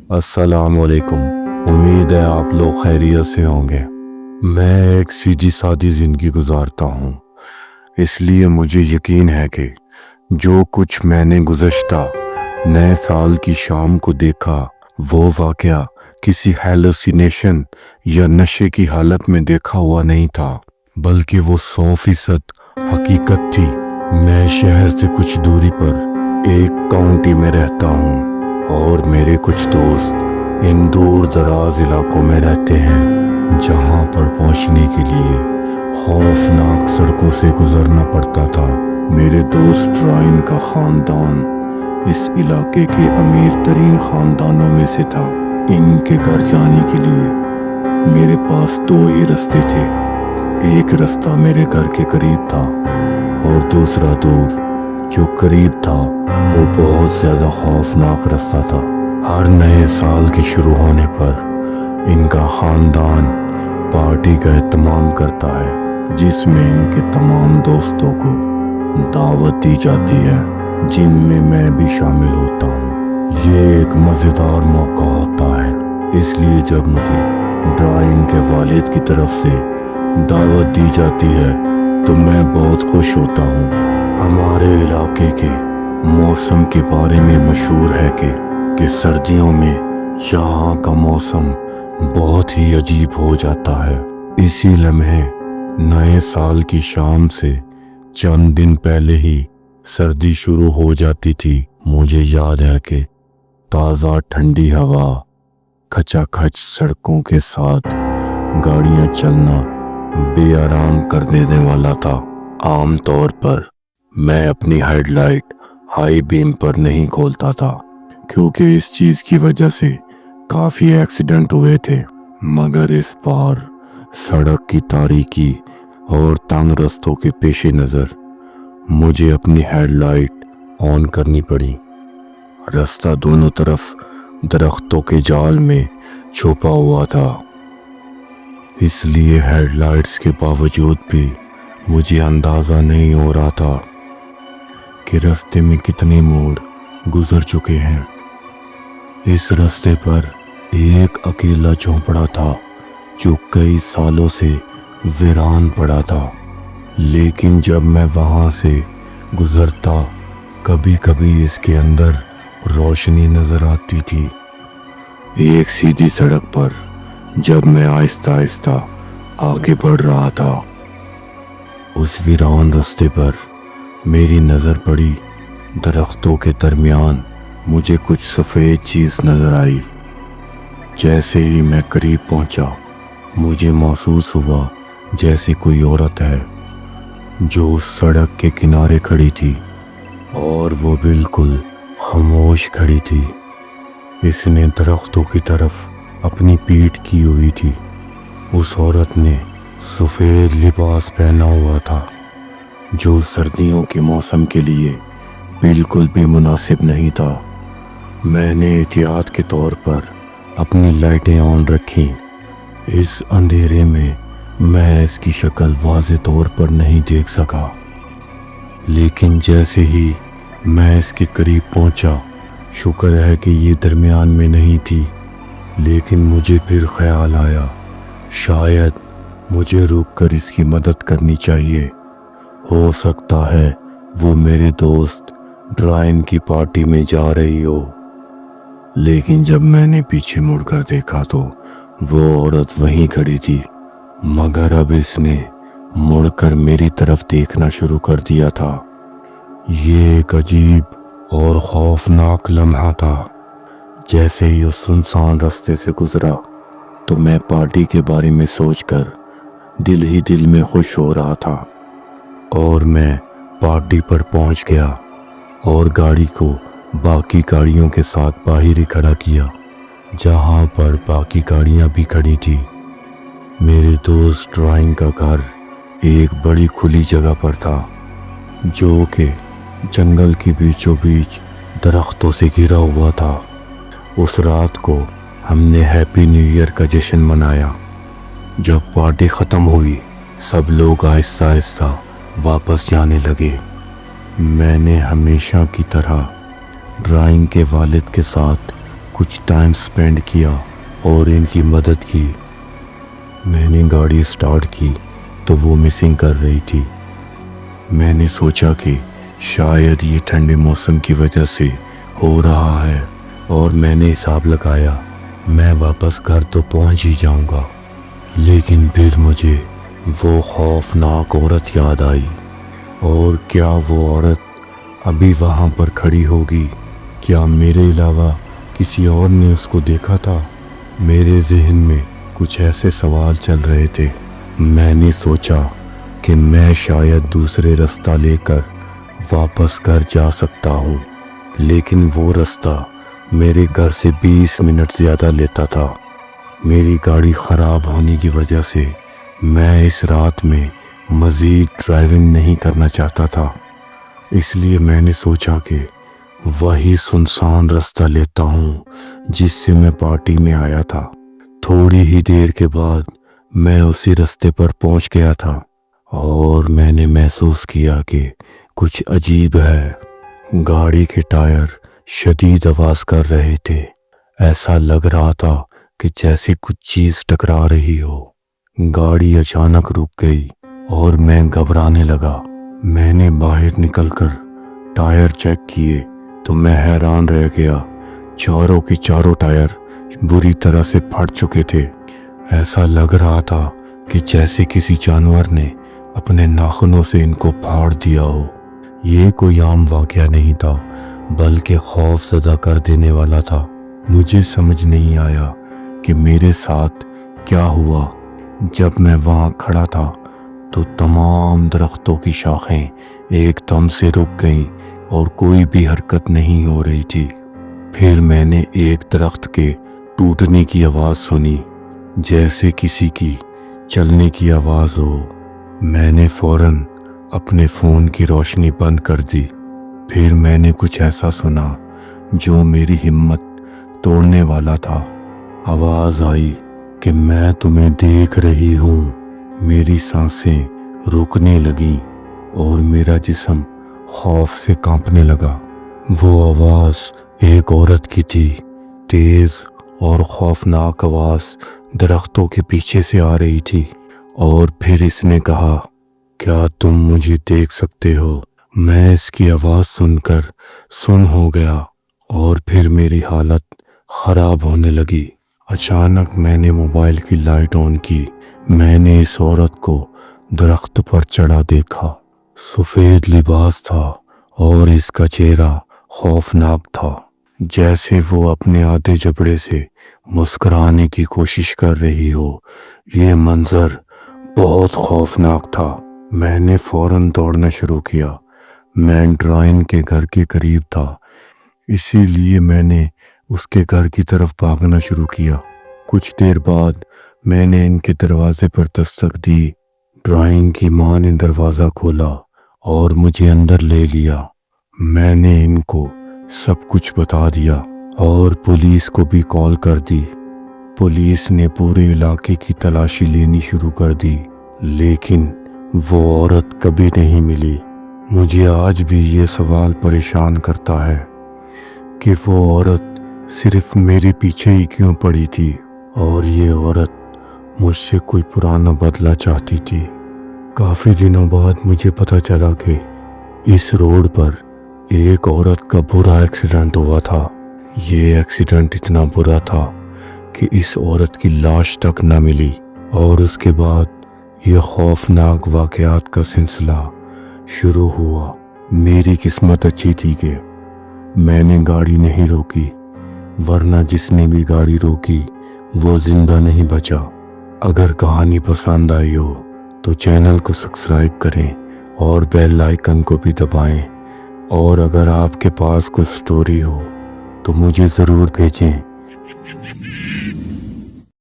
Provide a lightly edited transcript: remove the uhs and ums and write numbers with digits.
अस्सलाम वालेकुम। उम्मीद है आप लोग खैरियत से होंगे। मैं एक सीधी सादी ज़िंदगी गुजारता हूँ, इसलिए मुझे यकीन है कि जो कुछ मैंने गुज़श्ता नए साल की शाम को देखा वो वाक़या किसी हैलुसिनेशन या नशे की हालत में देखा हुआ नहीं था, बल्कि वो 100% हकीकत थी। मैं शहर से कुछ दूरी पर एक काउंटी में रहता हूँ और मेरे कुछ दोस्त इन दूर दराज इलाकों में रहते हैं, जहाँ पर पहुँचने के लिए खौफनाक सड़कों से गुजरना पड़ता था। मेरे दोस्त रायन का ख़ानदान इस इलाके के अमीर तरीन ख़ानदानों में से था। इनके घर जाने के लिए मेरे पास 2 ही रास्ते थे। एक रास्ता मेरे घर के करीब था और दूसरा दूर। जो करीब था वो बहुत ज़्यादा खौफनाक रास्ता था। हर नए साल के शुरू होने पर इनका ख़ानदान पार्टी का एहतमाम करता है, जिसमें इनके तमाम दोस्तों को दावत दी जाती है, जिनमें मैं भी शामिल होता हूँ। ये एक मज़ेदार मौका होता है, इसलिए जब मुझे ड्राइन के वालिद की तरफ से दावत दी जाती है तो मैं बहुत खुश होता हूँ। हमारे इलाके के मौसम के बारे में मशहूर है कि सर्दियों में यहाँ का मौसम बहुत ही अजीब हो जाता है। इसी लम्हे नए साल की शाम से चंद दिन पहले ही सर्दी शुरू हो जाती थी। मुझे याद है कि ताज़ा ठंडी हवा, खचाखच सड़कों के साथ गाड़ियाँ चलना बेआराम कर देने वाला था। आम तौर पर मैं अपनी हेडलाइट हाई बीम पर नहीं खोलता था, क्योंकि इस चीज़ की वजह से काफ़ी एक्सीडेंट हुए थे। मगर इस बार सड़क की तारीकी और तंग रास्तों के पेश नज़र मुझे अपनी हेडलाइट ऑन करनी पड़ी। रास्ता दोनों तरफ दरख्तों के जाल में छुपा हुआ था, इसलिए हेडलाइट्स के बावजूद भी मुझे अंदाज़ा नहीं हो रहा था कि रास्ते में कितने मोड़ गुजर चुके हैं। इस रास्ते पर एक अकेला झोंपड़ा था जो कई सालों से वीरान पड़ा था, लेकिन जब मैं वहाँ से गुजरता कभी कभी इसके अंदर रोशनी नज़र आती थी। एक सीधी सड़क पर जब मैं आहिस्ता आहिस्ता आगे बढ़ रहा था, उस वीरान रास्ते पर मेरी नज़र पड़ी। दरख्तों के दरमियान मुझे कुछ सफ़ेद चीज़ नज़र आई। जैसे ही मैं करीब पहुंचा, मुझे महसूस हुआ जैसे कोई औरत है जो उस सड़क के किनारे खड़ी थी, और वो बिल्कुल खामोश खड़ी थी। इसने दरख्तों की तरफ अपनी पीठ की हुई थी। उस औरत ने सफ़ेद लिबास पहना हुआ था जो सर्दियों के मौसम के लिए बिल्कुल भी मुनासिब नहीं था। मैंने एहतियात के तौर पर अपनी लाइटें ऑन रखी। इस अंधेरे में मैं इसकी शक्ल वाज़े तौर पर नहीं देख सका, लेकिन जैसे ही मैं इसके करीब पहुंचा, शुक्र है कि ये दरमियान में नहीं थी, लेकिन मुझे फिर ख्याल आया शायद मुझे रुककर इसकी मदद करनी चाहिए। हो सकता है वो मेरे दोस्त ड्राइन की पार्टी में जा रही हो। लेकिन जब मैंने पीछे मुड़कर देखा तो वो औरत वहीं खड़ी थी, मगर अब इसने मुड़कर मेरी तरफ देखना शुरू कर दिया था। ये एक अजीब और खौफनाक लम्हा था। जैसे ही उस सुनसान रास्ते से गुजरा तो मैं पार्टी के बारे में सोचकर दिल ही दिल में खुश हो रहा था, और मैं पार्टी पर पहुंच गया और गाड़ी को बाकी गाड़ियों के साथ बाहर ही खड़ा किया, जहां पर बाकी गाड़ियां भी खड़ी थी। मेरे दोस्त ड्राइंग का घर एक बड़ी खुली जगह पर था, जो कि जंगल के बीचों बीच दरख्तों से घिरा हुआ था। उस रात को हमने हैप्पी न्यू ईयर का जश्न मनाया। जब पार्टी ख़त्म हुई, सब लोग आहिस्ता आहिस्ता वापस जाने लगे। मैंने हमेशा की तरह ड्राइंग के वालिद के साथ کچھ ٹائم سپینڈ کیا اور ان کی مدد کی۔ میں نے گاڑی سٹارٹ کی تو وہ مسنگ کر رہی تھی۔ میں نے سوچا کہ شاید یہ ٹھنڈے موسم کی وجہ سے ہو رہا ہے، اور میں نے حساب لگایا میں واپس گھر تو پہنچ ہی جاؤں گا۔ لیکن پھر مجھے وہ خوفناک عورت یاد آئی، اور کیا وہ عورت ابھی وہاں پر کھڑی ہوگی؟ کیا میرے علاوہ کسی اور نے اس کو دیکھا تھا؟ میرے ذہن میں کچھ ایسے سوال چل رہے تھے۔ میں نے سوچا کہ میں شاید دوسرے رستہ لے کر واپس گھر جا سکتا ہوں، لیکن وہ رستہ میرے گھر سے 20 منٹ زیادہ لیتا تھا۔ میری گاڑی خراب ہونے کی وجہ سے میں اس رات میں مزید ڈرائیونگ نہیں کرنا چاہتا تھا، اس لیے میں نے سوچا کہ وہی سنسان رستہ لیتا ہوں جس سے میں پارٹی میں آیا تھا۔ تھوڑی ہی دیر کے بعد میں اسی رستے پر پہنچ گیا تھا، اور میں نے محسوس کیا کہ کچھ عجیب ہے۔ گاڑی کے ٹائر شدید آواز کر رہے تھے، ایسا لگ رہا تھا کہ جیسے کچھ چیز ٹکرا رہی ہو۔ گاڑی اچانک رک گئی اور میں گھبرانے لگا۔ میں نے باہر نکل کر ٹائر چیک کیے تو میں حیران رہ گیا۔ چاروں کے چاروں ٹائر بری طرح سے پھٹ چکے تھے۔ ایسا لگ رہا تھا کہ جیسے کسی جانور نے اپنے ناخنوں سے ان کو پھاڑ دیا ہو۔ یہ کوئی عام واقعہ نہیں تھا، بلکہ خوف زدہ کر دینے والا تھا۔ مجھے سمجھ نہیں آیا کہ میرے ساتھ کیا ہوا۔ جب میں وہاں کھڑا تھا تو تمام درختوں کی شاخیں ایک دم سے رک گئیں اور کوئی بھی حرکت نہیں ہو رہی تھی۔ پھر میں نے ایک درخت کے ٹوٹنے کی آواز سنی، جیسے کسی کی چلنے کی آواز ہو۔ میں نے فوراً اپنے فون کی روشنی بند کر دی۔ پھر میں نے کچھ ایسا سنا جو میری ہمت توڑنے والا تھا۔ آواز آئی کہ میں تمہیں دیکھ رہی ہوں۔ میری سانسیں رکنے لگیں اور میرا جسم خوف سے کانپنے لگا۔ وہ آواز ایک عورت کی تھی، تیز اور خوفناک آواز درختوں کے پیچھے سے آ رہی تھی۔ اور پھر اس نے کہا، کیا تم مجھے دیکھ سکتے ہو؟ میں اس کی آواز سن کر سن ہو گیا، اور پھر میری حالت خراب ہونے لگی۔ اچانک میں نے موبائل کی لائٹ آن کی۔ میں نے اس عورت کو درخت پر چڑھا دیکھا۔ سفید لباس تھا اور اس کا چہرہ خوفناک تھا، جیسے وہ اپنے آدھے جبڑے سے مسکرانے کی کوشش کر رہی ہو۔ یہ منظر بہت خوفناک تھا۔ میں نے فوراً دوڑنا شروع کیا۔ میں ڈرائن کے گھر کے قریب تھا، اسی لیے میں نے اس کے گھر کی طرف بھاگنا شروع کیا۔ کچھ دیر بعد میں نے ان کے دروازے پر دستک دی۔ ڈرائن کی ماں نے دروازہ کھولا اور مجھے اندر لے لیا۔ میں نے ان کو سب کچھ بتا دیا اور پولیس کو بھی کال کر دی۔ پولیس نے پورے علاقے کی تلاشی لینی شروع کر دی، لیکن وہ عورت کبھی نہیں ملی۔ مجھے آج بھی یہ سوال پریشان کرتا ہے کہ وہ عورت صرف میرے پیچھے ہی کیوں پڑی تھی، اور یہ عورت مجھ سے کوئی پرانا بدلہ چاہتی تھی۔ کافی دنوں بعد مجھے پتہ چلا کہ اس روڈ پر ایک عورت کا برا ایکسیڈنٹ ہوا تھا۔ یہ ایکسیڈنٹ اتنا برا تھا کہ اس عورت کی لاش تک نہ ملی، اور اس کے بعد یہ خوفناک واقعات کا سلسلہ شروع ہوا۔ میری قسمت اچھی تھی کہ میں نے گاڑی نہیں روکی، ورنہ جس نے بھی گاڑی روکی وہ زندہ نہیں بچا۔ اگر کہانی پسند آئی ہو تو چینل کو سبسکرائب کریں اور بیل آئیکن کو بھی دبائیں، اور اگر آپ کے پاس کوئی سٹوری ہو تو مجھے ضرور بھیجیں۔